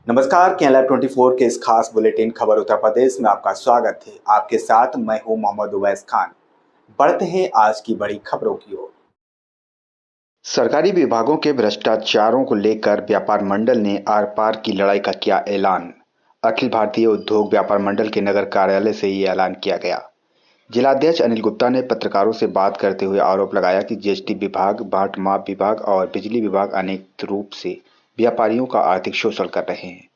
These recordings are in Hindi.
नमस्कार, केनला 24 के इस खास बुलेटिन खबर उत्तर प्रदेश में आपका स्वागत है। आपके साथ मैं हूं मोहम्मद उवैस खान। बढ़ते हैं आज की बड़ी खबरों की ओर। सरकारी विभागों के भ्रष्टाचारों को लेकर व्यापार मंडल ने आर पार की लड़ाई का किया ऐलान। अखिल भारतीय उद्योग व्यापार मंडल के नगर कार्यालय से ये ऐलान किया गया। जिलाध्यक्ष अनिल गुप्ता ने पत्रकारों से बात करते हुए आरोप लगाया कि जीएसटी विभाग, बाट माप विभाग और बिजली विभाग अनेक रूप से व्यापारियों का आर्थिक शोषण कर रहे हैं।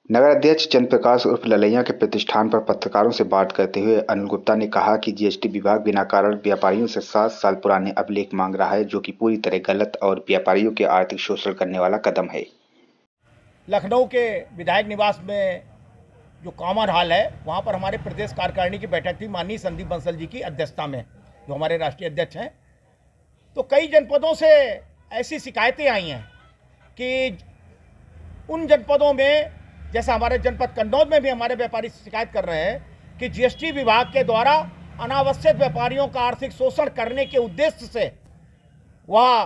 नगर अध्यक्ष चंद्रप्रकाश उर्फ ललैया के प्रतिष्ठान पर पत्रकारों से बात करते हुए अनिल गुप्ता ने कहा कि जीएसटी विभाग बिना कारण व्यापारियों से 7 साल पुराने अभिलेख मांग रहा है, जो कि पूरी तरह गलत और व्यापारियों के आर्थिक शोषण करने वाला कदम है। लखनऊ के विधायक निवास में जो कॉमन हॉल है, वहाँ पर हमारे प्रदेश कार्यकारिणी की बैठक थी माननीय संदीप बंसल जी की अध्यक्षता में, जो हमारे राष्ट्रीय अध्यक्ष हैं। तो कई जनपदों से ऐसी शिकायतें आई हैं कि उन जनपदों में, जैसे हमारे जनपद कन्नौज में भी हमारे व्यापारी शिकायत कर रहे हैं कि जीएसटी विभाग के द्वारा अनावश्यक व्यापारियों का आर्थिक शोषण करने के उद्देश्य से वह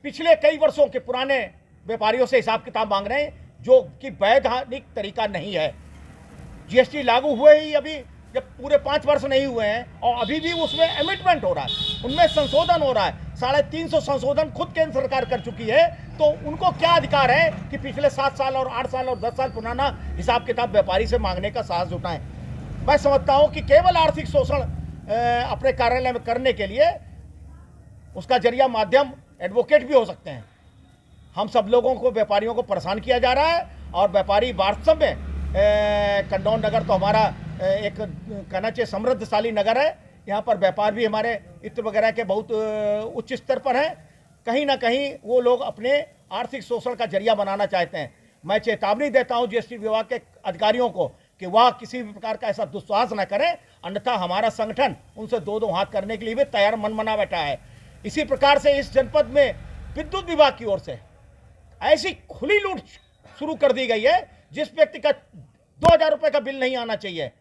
पिछले कई वर्षों के पुराने व्यापारियों से हिसाब किताब मांग रहे हैं, जो कि वैधानिक तरीका नहीं है। जीएसटी लागू हुए ही अभी जब पूरे 5 वर्ष नहीं हुए हैं और अभी भी उसमें अमेंडमेंट हो रहा है, उनमें संशोधन हो रहा है। 350 संशोधन खुद केंद्र सरकार कर चुकी है। तो उनको क्या अधिकार है कि पिछले 7 साल और 8 साल और 10 साल पुराना हिसाब किताब व्यापारी से मांगने का साहस उठाएं। मैं समझता हूं कि केवल आर्थिक शोषण अपने कार्यालय में करने के लिए उसका जरिया माध्यम एडवोकेट भी हो सकते हैं। हम सब लोगों को, व्यापारियों को परेशान किया जा रहा है और व्यापारी वास्तव में कन्नौज नगर तो हमारा एक कहना चाहिए समृद्धशाली नगर है। यहाँ पर व्यापार भी हमारे इत्र वगैरह के बहुत उच्च स्तर पर है। कहीं ना कहीं वो लोग अपने आर्थिक शोषण का जरिया बनाना चाहते हैं। मैं चेतावनी देता हूँ जीएसटी विभाग के अधिकारियों को कि वह किसी भी प्रकार का ऐसा दुस्साहस न करें, अन्यथा हमारा संगठन उनसे दो हाथ करने के लिए भी तैयार मन बना बैठा है। इसी प्रकार से इस जनपद में विद्युत विभाग की ओर से ऐसी खुली लूट शुरू कर दी गई है, जिस व्यक्ति का 2000 रुपये का बिल नहीं आना चाहिए।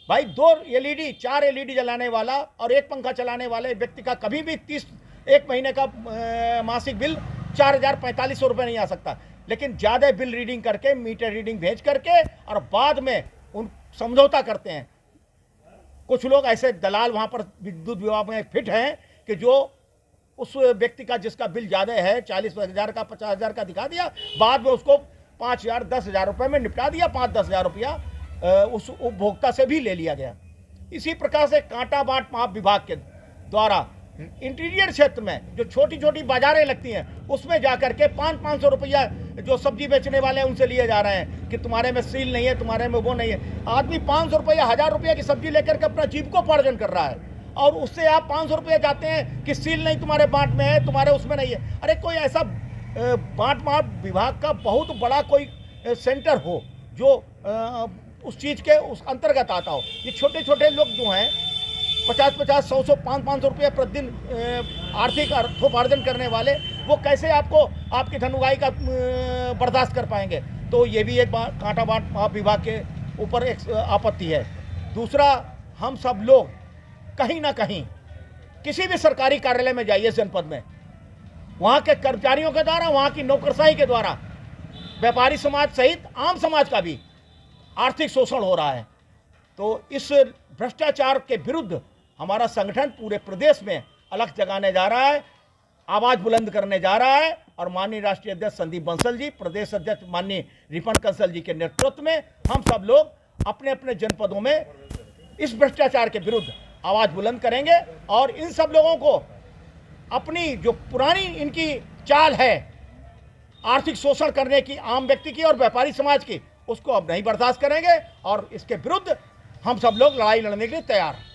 भाई 2 एलईडी 4 एलईडी जलाने वाला और 1 पंखा चलाने वाले व्यक्ति का कभी भी 1 महीने का मासिक बिल 4045 रुपये नहीं आ सकता। लेकिन ज़्यादा बिल रीडिंग करके, मीटर रीडिंग भेज करके और बाद में उन समझौता करते हैं। कुछ लोग ऐसे दलाल वहाँ पर विद्युत विभाग में फिट हैं कि जो उस व्यक्ति का जिसका बिल ज़्यादा है, 40,000 का, 50,000 का दिखा दिया, बाद में उसको 5,000 10,000 रुपये में निपटा दिया। 5-10 हज़ार रुपया उस उपभोक्ता से भी ले लिया गया। इसी प्रकार से कांटा बाट माप विभाग के द्वारा इंटीरियर क्षेत्र में जो छोटी छोटी बाजारें लगती हैं, उसमें जाकर के 500 रुपया जो सब्जी बेचने वाले हैं उनसे लिए जा रहे हैं कि तुम्हारे में सील नहीं है, तुम्हारे में वो नहीं है। आदमी 500 रुपया, 1000 रुपया की सब्जी लेकर के अपना जीविकोपार्जन कर रहा है और उससे आप 500 रुपये जाते हैं कि सील नहीं तुम्हारे बाट में है, तुम्हारे उसमें नहीं है। अरे कोई ऐसा बाट माप विभाग का बहुत बड़ा कोई सेंटर हो जो उस चीज़ के उस अंतर्गत आता हो। ये छोटे छोटे लोग जो हैं 50-50, 100-100, 500 रुपये प्रतिदिन आर्थिक अर्थोपार्जन करने वाले, वो कैसे आपको आपकी धनुगाई का बर्दाश्त कर पाएंगे। तो ये भी एक कांटा बाट माप विभाग के ऊपर एक आपत्ति है। दूसरा, हम सब लोग कहीं ना कहीं किसी भी सरकारी कार्यालय में जाइए जनपद में, वहाँ के कर्मचारियों के द्वारा, वहाँ की नौकरशाही के द्वारा व्यापारी समाज सहित आम समाज का भी आर्थिक शोषण हो रहा है। तो इस भ्रष्टाचार के विरुद्ध हमारा संगठन पूरे प्रदेश में अलग जगाने जा रहा है, आवाज़ बुलंद करने जा रहा है। और माननीय राष्ट्रीय अध्यक्ष संदीप बंसल जी, प्रदेश अध्यक्ष माननीय रिपन कंसल जी के नेतृत्व में हम सब लोग अपने अपने जनपदों में इस भ्रष्टाचार के विरुद्ध आवाज़ बुलंद करेंगे और इन सब लोगों को अपनी जो पुरानी इनकी चाल है आर्थिक शोषण करने की, आम व्यक्ति की और व्यापारी समाज की, उसको अब नहीं बर्दाश्त करेंगे और इसके विरुद्ध हम सब लोग लड़ाई लड़ने के लिए तैयार हैं।